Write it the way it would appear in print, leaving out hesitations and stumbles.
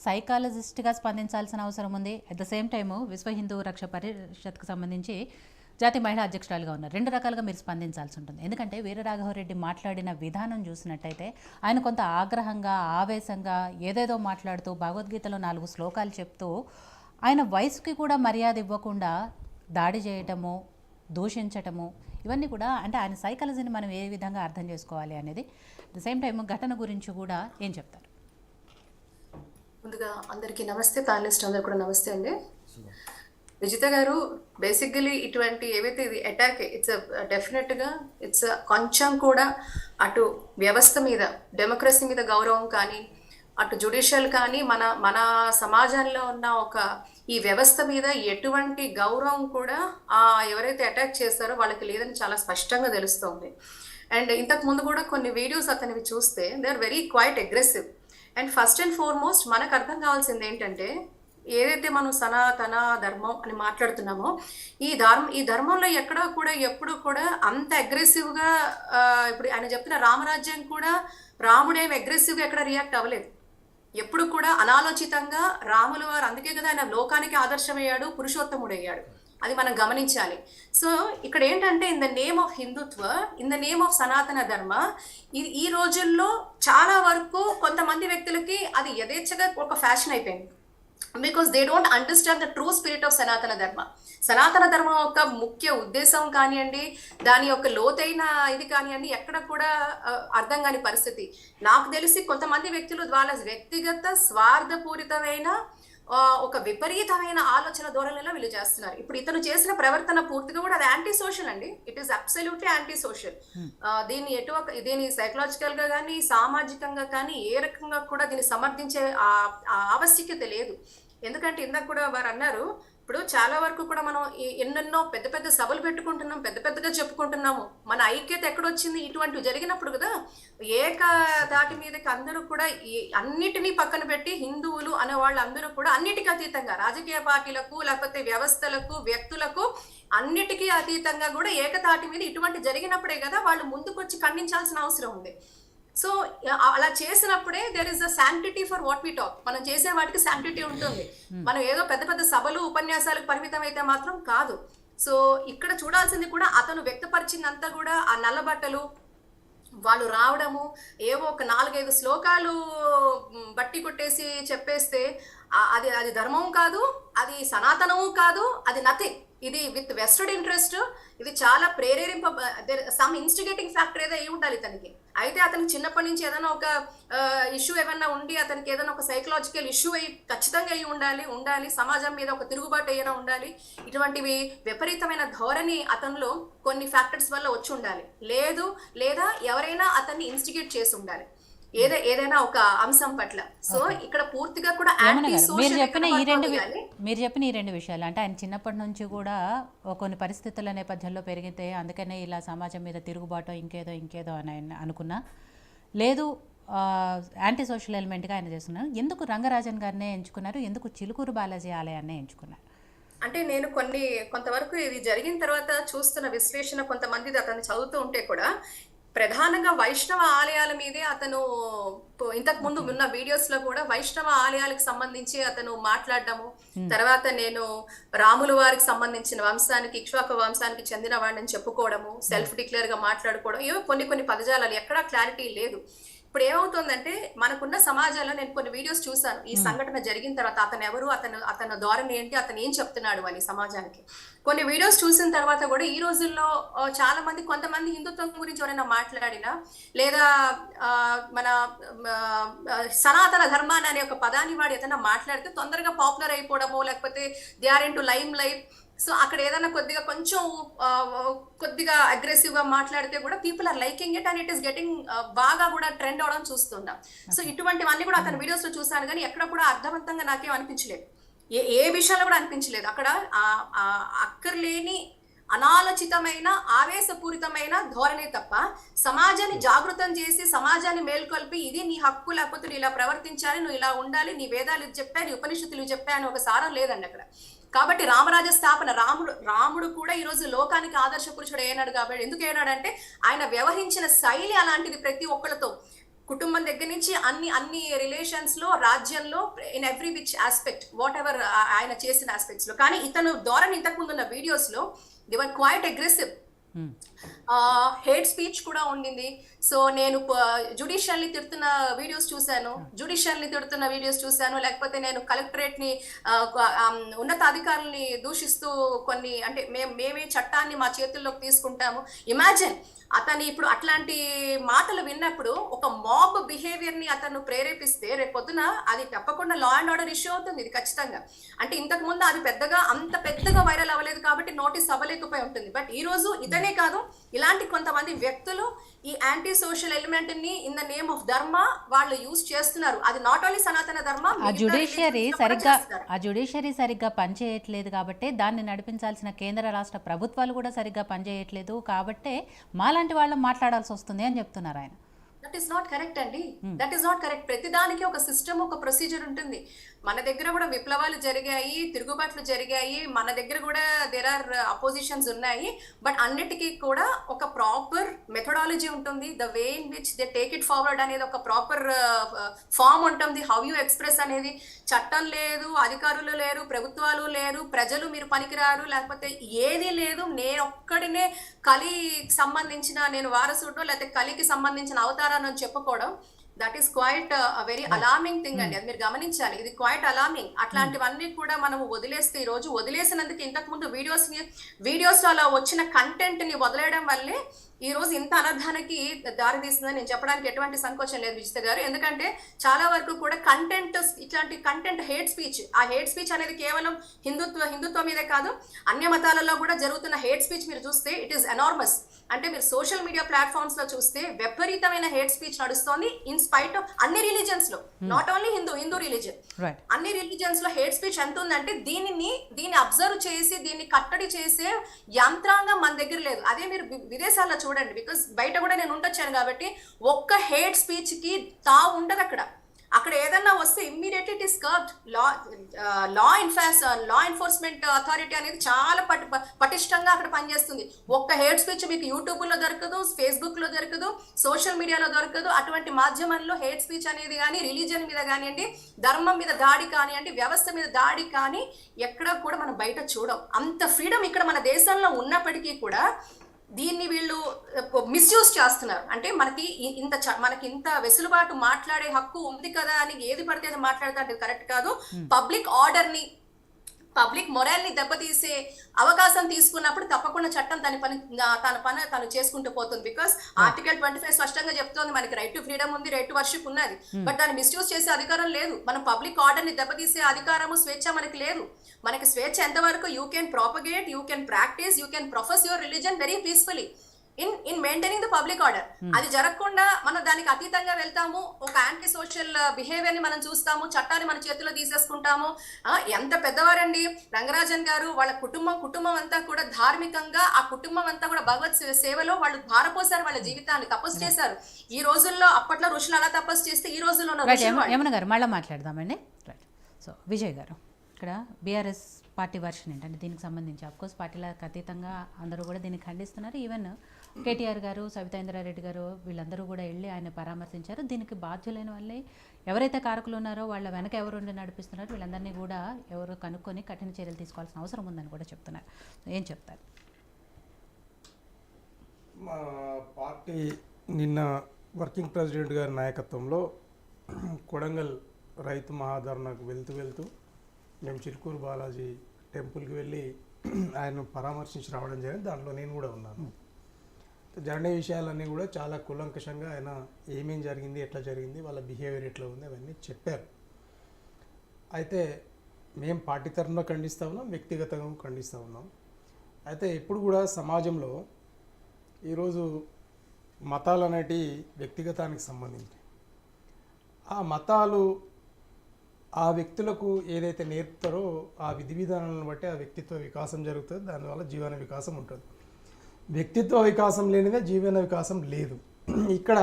సైకాలజిస్ట్గా స్పందించాల్సిన అవసరం ఉంది. At the same time విశ్వ హిందూ రక్ష పరిషత్కు సంబంధించి జాతీయ మహిళా అధ్యక్షురాలుగా ఉన్నారు. రెండు రకాలుగా మీరు స్పందించాల్సి ఉంటుంది. ఎందుకంటే వీరరాఘవరెడ్డి మాట్లాడిన విధానం చూసినట్టయితే ఆయన కొంత ఆగ్రహంగా, ఆవేశంగా ఏదేదో మాట్లాడుతూ భగవద్గీతలో 4 శ్లోకాలు చెప్తూ ఆయన వయసుకి కూడా మర్యాద ఇవ్వకుండా దాడి చేయటము, దూషించటము, ఇవన్నీ కూడా అంటే ఆయన సైకాలజీని మనం ఏ విధంగా అర్థం చేసుకోవాలి అనేది. అట్ ద సేమ్ టైం ఘటన గురించి కూడా ఏం చెప్తారు? ముందుగా అందరికీ నమస్తే, ప్యానలిస్ట్ అందరు కూడా నమస్తే అండి. విజిత గారు, బేసికలీ ఇటువంటి ఏవైతే ఇది అటాక్, ఇట్స్ డెఫినెట్గా ఇట్స్ కొంచెం కూడా అటు వ్యవస్థ మీద, డెమోక్రసీ మీద గౌరవం కానీ, అటు జ్యుడిషియల్ కానీ, మన మన సమాజంలో ఉన్న ఒక ఈ వ్యవస్థ మీద ఎటువంటి గౌరవం కూడా ఎవరైతే అటాక్ చేస్తారో వాళ్ళకి లేదని చాలా స్పష్టంగా తెలుస్తుంది. అండ్ ఇంతకు ముందు కూడా కొన్ని వీడియోస్ అతనివి చూస్తే they are very quite aggressive. And first and foremost మనకు అర్థం కావాల్సింది ఏంటంటే, ఏదైతే మనం సనాతన ధర్మం అని మాట్లాడుతున్నామో ఈ ధర్మంలో ఎక్కడా కూడా ఎప్పుడు కూడా అంత అగ్రెసివ్గా, ఇప్పుడు ఆయన చెప్తున్న రామరాజ్యం కూడా రాముడేం అగ్రెసివ్గా ఎక్కడ రియాక్ట్ అవ్వలేదు. ఎప్పుడు కూడా అనాలోచితంగా రాముల వారు, అందుకే కదా ఆయన లోకానికి ఆదర్శమయ్యాడు, పురుషోత్తముడయ్యాడు. అది మనం గమనించాలి. సో ఇక్కడ ఏంటంటే, in the name of Hindutva, in the name of సనాతన ధర్మ, ఈ రోజుల్లో చాలా వరకు కొంతమంది వ్యక్తులకి అది యథేచ్ఛగా ఒక ఫ్యాషన్ అయిపోయింది. Because they don't understand the true spirit of సనాతన ధర్మ. సనాతన ధర్మం యొక్క ముఖ్య ఉద్దేశం కానివ్వండి, దాని యొక్క లోతైన ఇది కానివ్వండి, ఎక్కడ కూడా అర్థం కాని పరిస్థితి. నాకు తెలిసి కొంతమంది వ్యక్తులు వాళ్ళ వ్యక్తిగత స్వార్థపూరితమైన ఒక విపరీతమైన ఆలోచన ధోరణిలో వీళ్ళు చేస్తున్నారు. ఇప్పుడు ఇతను చేసిన ప్రవర్తన పూర్తిగా కూడా అది యాంటీ సోషల్ అండి. It is absolutely anti social. దీన్ని సైకలాజికల్ గా కానీ, సామాజికంగా కానీ ఏ రకంగా కూడా దీన్ని సమర్థించే ఆవశ్యకత లేదు. ఎందుకంటే ఇందాక కూడా వారు అన్నారు, ఇప్పుడు చాలా వరకు కూడా మనం ఎన్నెన్నో పెద్ద పెద్ద సభలు పెట్టుకుంటున్నాం, పెద్ద పెద్దగా చెప్పుకుంటున్నాము. మన ఐక్యత ఎక్కడొచ్చింది? ఇటువంటివి జరిగినప్పుడు కదా ఏక దాటి మీదకి అందరూ కూడా అన్నిటినీ పక్కన పెట్టి హిందువులు అనే వాళ్ళు అందరూ కూడా అన్నిటికీ అతీతంగా, రాజకీయ పార్టీలకు లేకపోతే వ్యవస్థలకు, వ్యక్తులకు అన్నిటికీ అతీతంగా కూడా ఏకతాటి మీద ఇటువంటి జరిగినప్పుడే కదా వాళ్ళు ముందుకొచ్చి ఖండించాల్సిన అవసరం ఉంది. సో అలా చేసినప్పుడే there is the sanctity for what we talk. మనం చేసే వాటికి శాంటిటీ ఉంటుంది. మనం ఏదో పెద్ద పెద్ద సభలు, ఉపన్యాసాలకు పరిమితం అయితే మాత్రం కాదు. సో ఇక్కడ చూడాల్సింది కూడా అతను వ్యక్తపరిచిందంతా కూడా ఆ నల్లబట్టలు వాళ్ళు రావడము, ఏవో ఒక 4-5 శ్లోకాలు బట్టి కొట్టేసి చెప్పేస్తే అది ధర్మం కాదు, అది సనాతనము కాదు, అది నథింగ్. ఇది విత్ వెస్టెడ్ ఇంట్రెస్ట్. ఇది చాలా సమ్ ఇన్స్టిగేటింగ్ ఫ్యాక్టర్ ఏదో అయి ఉండాలి ఇతనికి. అయితే అతనికి చిన్నప్పటి నుంచి ఏదైనా ఒక ఇష్యూ ఏమన్నా ఉండి, అతనికి ఏదైనా ఒక సైకలాజికల్ ఇష్యూ అయ్యి ఖచ్చితంగా అయి ఉండాలి. సమాజం మీద ఒక తిరుగుబాటు అయ్యేలా ఉండాలి. ఇటువంటివి విపరీతమైన ధోరణి అతనిలో కొన్ని ఫ్యాక్టర్స్ వల్ల వచ్చి ఉండాలి. లేదా ఎవరైనా అతన్ని ఇన్స్టిగేట్ చేసి ఉండాలి ఏదైనా ఒక అంశం పట్ల. సో ఇక్కడ పూర్తిగా కూడా మీరు చెప్పిన ఈ రెండు విషయాలు, అంటే ఆయన చిన్నప్పటి నుంచి కూడా కొన్ని పరిస్థితుల నేపథ్యంలో పెరిగితే అందుకనే ఇలా సమాజం మీద తిరుగుబాటు ఇంకేదో అని అనుకున్నా, లేదు యాంటీ సోషల్ ఎలిమెంట్గా ఆయన చేస్తున్నారు. ఎందుకు రంగరాజన్ గారినే ఎంచుకున్నారు? ఎందుకు చిలుకూరు బాలాజీ ఆలయాన్నే ఎంచుకున్నారు? అంటే నేను కొంతవరకు ఇది జరిగిన తర్వాత చూస్తున్న విశ్లేషణ, కొంతమంది అతన్ని చదువుతూ ఉంటే కూడా ప్రధానంగా వైష్ణవ ఆలయాల మీదే అతను ఇంతకు ముందు ఉన్న వీడియోస్ లో కూడా వైష్ణవ ఆలయాలకు సంబంధించి అతను మాట్లాడటము, తర్వాత నేను రాముల వారికి సంబంధించిన వంశానికి, ఇక్ష్వాకు వంశానికి చెందిన వాడిని చెప్పుకోవడము, సెల్ఫ్ డిక్లేర్ గా మాట్లాడుకోవడం, ఏవో కొన్ని పదజాలాలు ఎక్కడా క్లారిటీ లేదు. ఇప్పుడు ఏమవుతుందంటే, మనకున్న సమాజంలో నేను కొన్ని వీడియోస్ చూసాను ఈ సంఘటన జరిగిన తర్వాత. అతను ఎవరు, అతను ధోరణి ఏంటి, అతను ఏం చెప్తున్నాడు అని సమాజానికి. కొన్ని వీడియోస్ చూసిన తర్వాత కూడా ఈ రోజుల్లో చాలా మంది, కొంతమంది హిందుత్వం గురించి ఎవరైనా మాట్లాడినా, లేదా మన సనాతన ధర్మాన్ని అనే ఒక పదాన్ని వాడు ఏదైనా మాట్లాడితే తొందరగా పాపులర్ అయిపోవడము, లేకపోతే they are into limelight. So అక్కడ ఏదైనా కొద్దిగా అగ్రెసివ్ గా మాట్లాడితే కూడా people are liking it and it is getting బాగా కూడా ట్రెండ్ అవడం చూస్తున్నాం. సో ఇటువంటివన్నీ కూడా అతని వీడియోస్ లో చూసాను, కానీ ఎక్కడ కూడా అర్థవంతంగా నాకేం అనిపించలేదు. ఏ విషయాల్లో కూడా అనిపించలేదు. అక్కడ అక్కర్లేని అనాలోచితమైన ఆవేశపూరితమైన ధోరణి తప్ప సమాజాన్ని జాగృతం చేసి, సమాజాన్ని మేల్కొల్పి ఇది నీ హక్కు, లేకపోతే నువ్వు ఇలా ప్రవర్తించాలి, నువ్వు ఇలా ఉండాలి, నీ వేదాలు ఇది చెప్పా, నీ ఉపనిషత్తులు చెప్పా అని ఒక సారం లేదండి అక్కడ. కాబట్టి రామరాజ స్థాపన, రాముడు కూడా ఈ రోజు లోకానికి ఆదర్శ పురుషుడు అయినాడు. కాబట్టి ఎందుకు అయినాడంటే ఆయన వ్యవహరించిన శైలి అలాంటిది. ప్రతి ఒక్కళ్ళతో కుటుంబం దగ్గర నుంచి అన్ని రిలేషన్స్ లో, రాజ్యంలో, in every which aspect, what ever ఆయన చేసిన ఆస్పెక్ట్స్ లో. కానీ ఇతను ధోరణి ఇంతకు ముందు ఉన్న వీడియోస్ లో they were quiet aggressive. Hate speech కూడా ఉండింది. సో నేను జుడిషియల్ని తిడుతున్న వీడియోస్ చూశాను, లేకపోతే నేను కలెక్టరేట్ ని ఉన్నతాధికారుల్ని దూషిస్తూ కొన్ని, అంటే మేమే చట్టాన్ని మా చేతుల్లోకి తీసుకుంటాము. ఇమాజిన్ అతను ఇప్పుడు అట్లాంటి మాటలు విన్నప్పుడు ఒక మాబ్ బిహేవియర్ ని అతను ప్రేరేపిస్తే రేపు పొద్దున అది తప్పకుండా లా అండ్ ఆర్డర్ ఇష్యూ అవుతుంది. ఇది ఖచ్చితంగా. అంటే ఇంతకు ముందు అది అంత పెద్దగా వైరల్ అవ్వలేదు కాబట్టి నోటీస్ అవ్వలేకపోయి ఉంటుంది. బట్ ఈ రోజు ఇతనే కాదు, ఇలాంటి కొంతమంది వ్యక్తులు ఈ యాంటీ సోషల్ ఎలిమెంట్ ని ఇన్ ద నేమ్ ఆఫ్ ధర్మ వాళ్ళు యూజ్ చేస్తున్నారు. అది నాట్ ఓన్లీ సనాతన ధర్మ, ఆ జ్యుడిషియరీ సరిగ్గా పనిచేయట్లేదు కాబట్టి దాన్ని నడిపించాల్సిన కేంద్ర రాష్ట్ర ప్రభుత్వాలు కూడా సరిగ్గా పనిచేయట్లేదు కాబట్టి మాలాంటి వాళ్ళం మాట్లాడాల్సి వస్తుంది అని చెప్తున్నారు ఆయన. దట్ ఈస్ నాట్ కరెక్ట్ అండి. That is not correct. ప్రతిదానికి ఒక సిస్టమ్, ఒక ప్రొసీజర్ ఉంటుంది. మన దగ్గర కూడా విప్లవాలు జరిగాయి, తిరుగుబాట్లు జరిగాయి, మన దగ్గర కూడా దేర్ ఆర్ అపోజిషన్స్ ఉన్నాయి. బట్ అన్నిటికీ కూడా ఒక ప్రాపర్ మెథడాలజీ ఉంటుంది. The way in which they take it forward అనేది ఒక ప్రాపర్ ఫామ్ ఉంటుంది. హౌ యూ ఎక్స్ప్రెస్ అనేది. చట్టం లేదు, అధికారులు లేరు, ప్రభుత్వాలు లేరు, ప్రజలు మీరు పనికిరారు, లేకపోతే ఏది లేదు, నేను ఒక్కడినే కలికి సంబంధించిన నేను వారసుడు, లేకపోతే కలికి సంబంధించిన అవతారాన్ని చెప్పుకోవడం, that is quite very alarming thing అండి. అది మీరు గమనించాలి. ఇది క్వైట్ అలార్మింగ్. అట్లాంటివన్నీ కూడా మనము వదిలేస్తే, ఈ రోజు వదిలేసినందుకు ఇంతకు ముందు వీడియోస్ అలా వచ్చిన కంటెంట్ ని వదిలేయడం వల్లే ఈ రోజు ఇంత అనర్థానికి దారితీస్తుందని నేను చెప్పడానికి ఎటువంటి సంకోచం లేదు విజిత గారు. ఎందుకంటే చాలా వరకు కూడా ఇట్లాంటి కంటెంట్ హేట్ స్పీచ్, ఆ హేట్ స్పీచ్ అనేది కేవలం హిందుత్వం మీదే కాదు, అన్య మతాలలో కూడా జరుగుతున్న హేట్ స్పీచ్ మీరు చూస్తే ఇట్ ఈస్ ఎనార్మస్. అంటే మీరు సోషల్ మీడియా ప్లాట్ఫామ్స్ లో చూస్తే విపరీతమైన హేట్ స్పీచ్ నడుస్తోంది ఇన్ స్పైట్ ఆఫ్ అన్ని రిలీజియన్స్ లో, నాట్ ఓన్లీ హిందూ రిలీజియన్, అన్ని రిలీజియన్స్ లో హేట్ స్పీచ్ ఎంత ఉందంటే దీన్ని అబ్జర్వ్ చేసి దీన్ని కట్టడి చేసే యంత్రాంగం మన దగ్గర లేదు. అదే మీరు విదేశాల్లో చూడండి. బికాస్ బయట కూడా నేను ఉండొచ్చాను కాబట్టి ఒక్క హేట్ స్పీచ్ కి ఉండదు అక్కడ ఏదన్నా వస్తే immediately it is curbed. Law enforcement authority అనేది చాలా పటిష్టంగా అక్కడ పనిచేస్తుంది. ఒక్క హేట్ స్పీచ్ మీకు యూట్యూబ్ లో దొరకదు, ఫేస్బుక్ లో దొరకదు, సోషల్ మీడియాలో దొరకదు. అటువంటి మాధ్యమాల్లో హేట్ స్పీచ్ అనేది కానీ, రిలీజియన్ మీద కానివ్వండి, ధర్మం మీద దాడి కానివ్వండి, వ్యవస్థ మీద దాడి కానీ ఎక్కడ కూడా మనం బయట చూడం. అంత ఫ్రీడమ్ ఇక్కడ మన దేశంలో ఉన్నప్పటికీ కూడా దీన్ని వీళ్ళు మిస్యూజ్ చేస్తున్నారు. అంటే మనకి ఇంత వెసులుబాటు, మాట్లాడే హక్కు ఉంది కదా అని ఏది పడితే అది మాట్లాడితే అది కరెక్ట్ కాదు. పబ్లిక్ ఆర్డర్ ని, పబ్లిక్ మొరాల్ ని దెబ్బతీసే అవకాశం తీసుకున్నప్పుడు తప్పకుండా చట్టం తన పని తను చేసుకుంటూ పోతుంది. బికాస్ ఆర్టికల్ 25 స్పష్టంగా చెప్తోంది మనకి రైట్ టు ఫ్రీడమ్ ఉంది, రైట్ టు వర్షిప్ ఉన్నది. బట్ దాన్ని మిస్యూజ్ చేసే అధికారం లేదు. మనం పబ్లిక్ ఆర్డర్ ని దెబ్బతీసే అధికారము, స్వేచ్ఛ మనకి లేదు. మనకి స్వేచ్ఛ ఎంతవరకు you can propagate, you can practice, you can profess your religion very peacefully in maintaining the public order. అది జరగకుండా మనం దానికి అతీతంగా వెళ్తాము, ఒక యాంటీ సోషల్ బిహేవియర్ ని మనం చూస్తాము, చట్టాన్ని మన చేతిలో తీసేసుకుంటాము. ఎంత పెద్దవారండి రంగరాజన్ గారు, వాళ్ళ కుటుంబం అంతా కూడా ధార్మికంగా, ఆ కుటుంబం అంతా కూడా భగవత్ సేవలో వాళ్ళు ధారపోసారు, వాళ్ళ జీవితాన్ని తపస్సు చేశారు. ఈ రోజుల్లో అప్పట్లో ఋషులు అలా తపస్సు చేస్తే ఈ రోజుల్లో యమున గారు మళ్ళీ మాట్లాడదామండి. రైట్. సో విజయ్ గారు, ఇక్కడ బీఆర్ఎస్ పార్టీ వర్షన్ ఏంటంటే దీనికి సంబంధించి అఫ్కోర్స్ పార్టీలకు అతీతంగా అందరూ కూడా దీన్ని ఖండిస్తున్నారు. ఈవెన్ కేటీఆర్ గారు, సబితా ఇంద్రారెడ్డి గారు వీళ్ళందరూ కూడా వెళ్ళి ఆయన పరామర్శించారు. దీనికి బాధ్యులైన వాళ్ళే, ఎవరైతే కారకులు ఉన్నారో వాళ్ళ వెనక ఎవరు నడిపిస్తున్నారో వీళ్ళందరినీ కూడా ఎవరు కనుక్కొని కఠిన చర్యలు తీసుకోవాల్సిన అవసరం ఉందని కూడా చెప్తున్నారు. ఏం చెప్తారు? మా పార్టీ నిన్న వర్కింగ్ ప్రెసిడెంట్ గారి నాయకత్వంలో కొడంగల్ రైతు మహాధర్నాకు వెళ్తూ మేము చిలుకూరు బాలాజీ టెంపుల్కి వెళ్ళి ఆయన పరామర్శించి రావడం జరిగింది. దాంట్లో నేను కూడా ఉన్నాను. జరిగే విషయాలన్నీ కూడా చాలా కూలంకషంగా ఆయన ఏమేం జరిగింది, ఎట్లా జరిగింది, వాళ్ళ బిహేవియర్ ఎట్లా ఉంది అవన్నీ చెప్పారు. అయితే మేము పార్టీ తరఫున ఖండిస్తూ ఉన్నాం, వ్యక్తిగతంగా ఖండిస్తూ ఉన్నాం. అయితే ఇప్పుడు కూడా సమాజంలో ఈరోజు మతాలు అనేటివి వ్యక్తిగతానికి సంబంధించి, ఆ మతాలు ఆ వ్యక్తులకు ఏదైతే నేర్పుతారో ఆ విధి విధానాలను బట్టి ఆ వ్యక్తిత్వ వికాసం జరుగుతుంది, దానివల్ల జీవన వికాసం ఉంటుంది. వ్యక్తిత్వ వికాసం లేనిదే జీవన వికాసం లేదు. ఇక్కడ